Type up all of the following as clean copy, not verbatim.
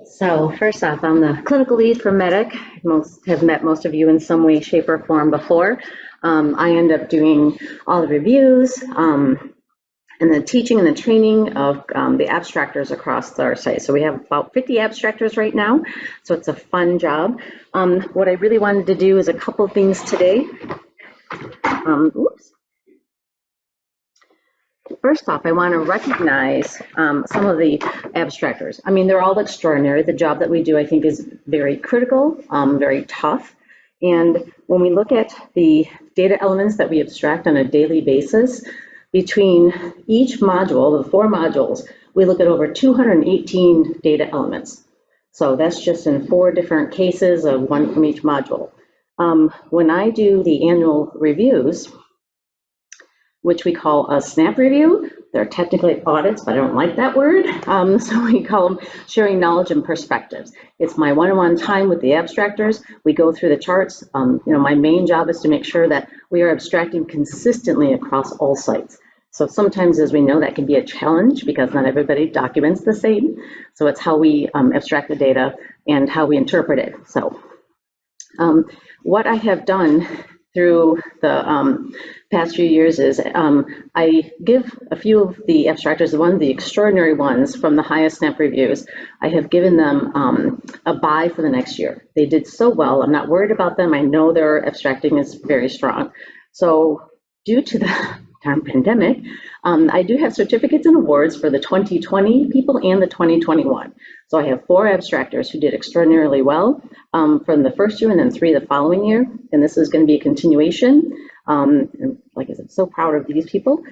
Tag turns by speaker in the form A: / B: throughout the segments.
A: So first off, I'm the clinical lead for Medic. Most have met most of you in some way, shape, or form before. I end up doing all the reviews and the teaching and the training of the abstractors across our site. So we have about 50 abstractors right now, so it's a fun job. What I really wanted to do is a couple things today. Oops. First off, I want to recognize some of the abstractors. I mean, they're all extraordinary. The job that we do, I think, is very critical, very tough. And when we look at the data elements that we abstract on a daily basis, between each module, the 4 modules, we look at over 218 data elements. So that's just in 4 different cases of 1 from each module. When I do the annual reviews, which we call a SNAP review. They're technically audits, but I don't like that word. So we call them sharing knowledge and perspectives. It's my one-on-one time with the abstractors. We go through the charts. My main job is to make sure that we are abstracting consistently across all sites. So sometimes, as we know, that can be a challenge because not everybody documents the same. So it's how we abstract the data and how we interpret it. So what I have done through the past few years is I give a few of the abstractors, the extraordinary ones from the highest SNAP reviews, I have given them a buy for the next year. They did so well. I'm not worried about them. I know their abstracting is very strong. So due to the pandemic, I do have certificates and awards for the 2020 people and the 2021. So I have 4 abstractors who did extraordinarily well from the first year and then 3 the following year. And this is going to be a continuation. And like I said, I'm so proud of these people.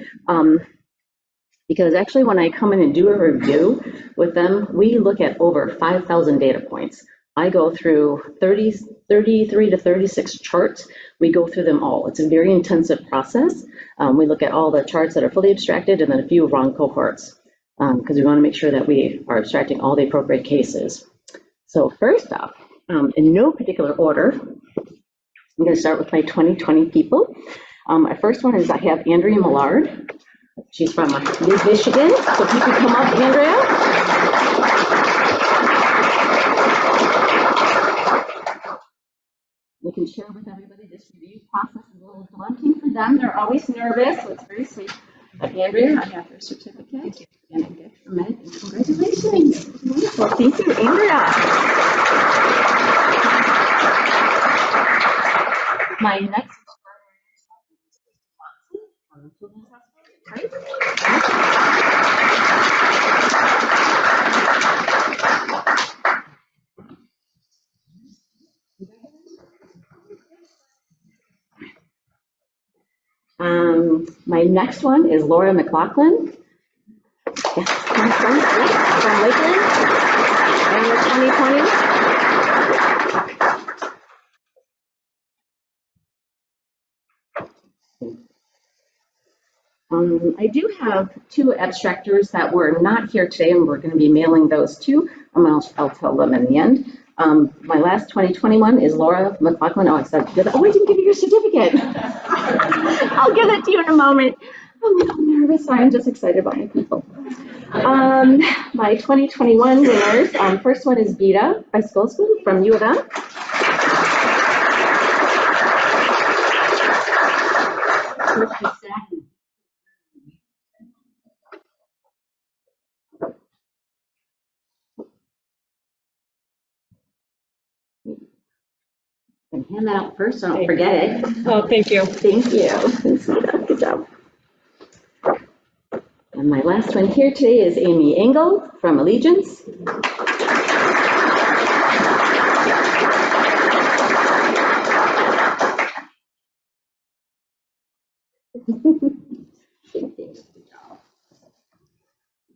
A: Because actually when I come in and do a review with them, we look at over 5,000 data points. I go through 33 to 36 charts. We go through them all. It's a very intensive process. We look at all the charts that are fully abstracted and then a few wrong cohorts because we want to make sure that we are abstracting all the appropriate cases. So first off, in no particular order, I'm going to start with my 2020 people. My first one is I have Andrea Millard. She's from Michigan, so if you could come up, Andrea. We can share with everybody this review process is a little daunting for them. They're always nervous, so it's very sweet. But Andrea, I have your certificate and a gift from Meg. Congratulations. Wonderful. Thank you, Andrea. My next my next one is Laura McLaughlin. Yes, from Lakeland, and the 2020. I do have 2 abstractors that were not here today, and we're going to be mailing those to. I'll tell them in the end. My last 2021 is Laura McLaughlin. Oh, I didn't give you your certificate. I'll give it to you in a moment. I'm a little nervous. I'm just excited about my people. My 2021 winners. First one is Beta Bicycle School from U of M. And hand that out first so I don't forget it.
B: Oh, thank you.
A: Thank you. Good job. And my last one here today is Amy Engel from Allegiance.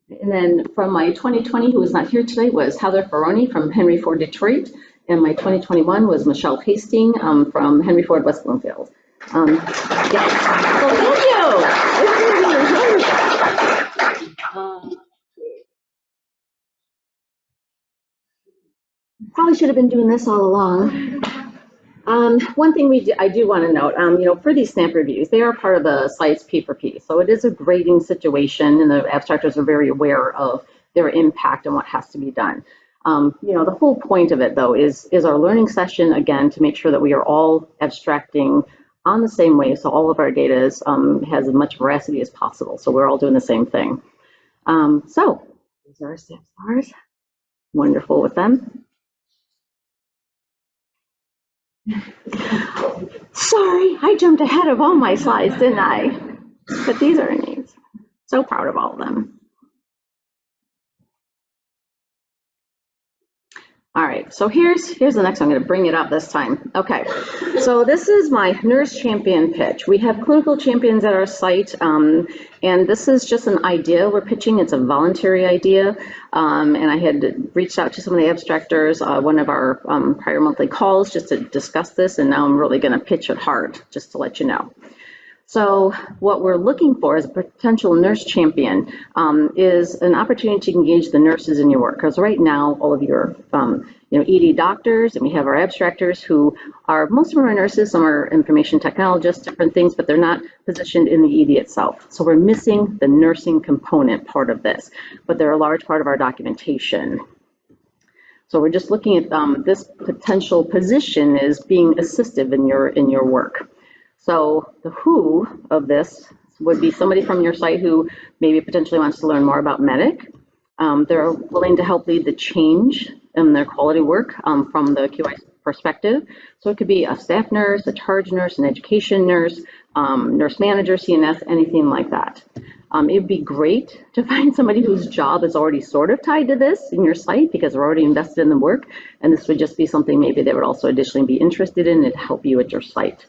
A: And then from my 2020, who was not here today, was Heather Ferroni from Henry Ford Detroit. And my 2021 was Michelle Hasting from Henry Ford West Bloomfield. Yeah. So thank you. Probably should have been doing this all along. One thing I do want to note, for these SNAP reviews, they are part of the site's P4P. So it is a grading situation, and the abstractors are very aware of their impact and what has to be done. The whole point of it, though, is our learning session, again, to make sure that we are all abstracting on the same way, so all of our data has as much veracity as possible, so we're all doing the same thing. So these are our staff stars. Wonderful with them. Sorry, I jumped ahead of all my slides, didn't I? But these are our names. So proud of all of them. All right, so here's the next one. I'm going to bring it up this time. Okay, so this is my nurse champion pitch. We have clinical champions at our site, and this is just an idea we're pitching. It's a voluntary idea, and I had reached out to some of the abstractors, one of our prior monthly calls, just to discuss this, and now I'm really going to pitch it hard, just to let you know. So what we're looking for as a potential nurse champion is an opportunity to engage the nurses in your work. Because right now, all of your ED doctors, and we have our abstractors who are, most of them are nurses, some are information technologists, different things, but they're not positioned in the ED itself. So we're missing the nursing component part of this, but they're a large part of our documentation. So we're just looking at this potential position as being assistive in your work. So the who of this would be somebody from your site who maybe potentially wants to learn more about MEDIC. They're willing to help lead the change in their quality work from the QI perspective. So it could be a staff nurse, a charge nurse, an education nurse, nurse manager, CNS, anything like that. It'd be great to find somebody whose job is already sort of tied to this in your site because they're already invested in the work. And this would just be something maybe they would also additionally be interested in and help you at your site.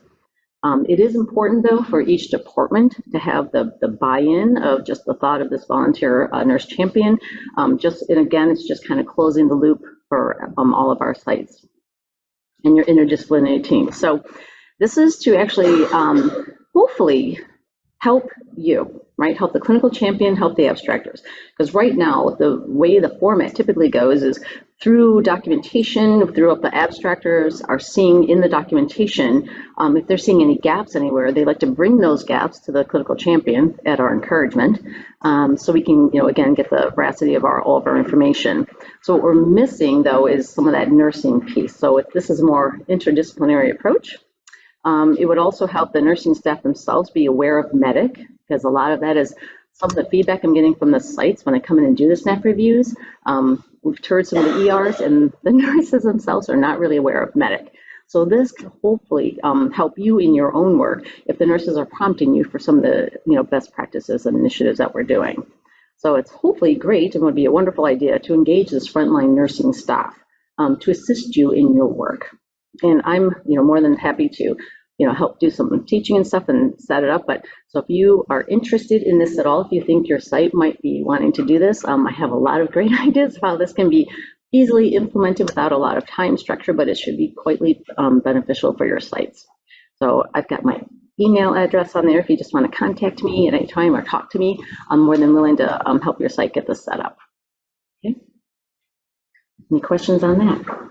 A: It is important, though, for each department to have the buy-in of just the thought of this volunteer nurse champion. And again, it's just kind of closing the loop for all of our sites and your interdisciplinary team. So this is to actually hopefully help you, right? Help the clinical champion, help the abstractors. Because right now, the way the format typically goes is through documentation, through what the abstractors are seeing in the documentation. If they're seeing any gaps anywhere, they like to bring those gaps to the clinical champion at our encouragement, so we can, again, get the veracity of all of our information. So what we're missing, though, is some of that nursing piece. So if this is a more interdisciplinary approach, it would also help the nursing staff themselves be aware of MEDIC, because a lot of that is some of the feedback I'm getting from the sites when I come in and do the SNAP reviews. We've toured some of the ERs, and the nurses themselves are not really aware of MEDIC. So this can hopefully help you in your own work if the nurses are prompting you for some of the best practices and initiatives that we're doing. So it's hopefully great and would be a wonderful idea to engage this frontline nursing staff to assist you in your work. And I'm more than happy to help do some teaching and stuff and set it up. But so if you are interested in this at all, if you think your site might be wanting to do this, I have a lot of great ideas of how this can be easily implemented without a lot of time structure, but it should be quite beneficial for your sites. So I've got my email address on there if you just want to contact me at any time or talk to me. I'm more than willing to help your site get this set up. Okay. Any questions on that?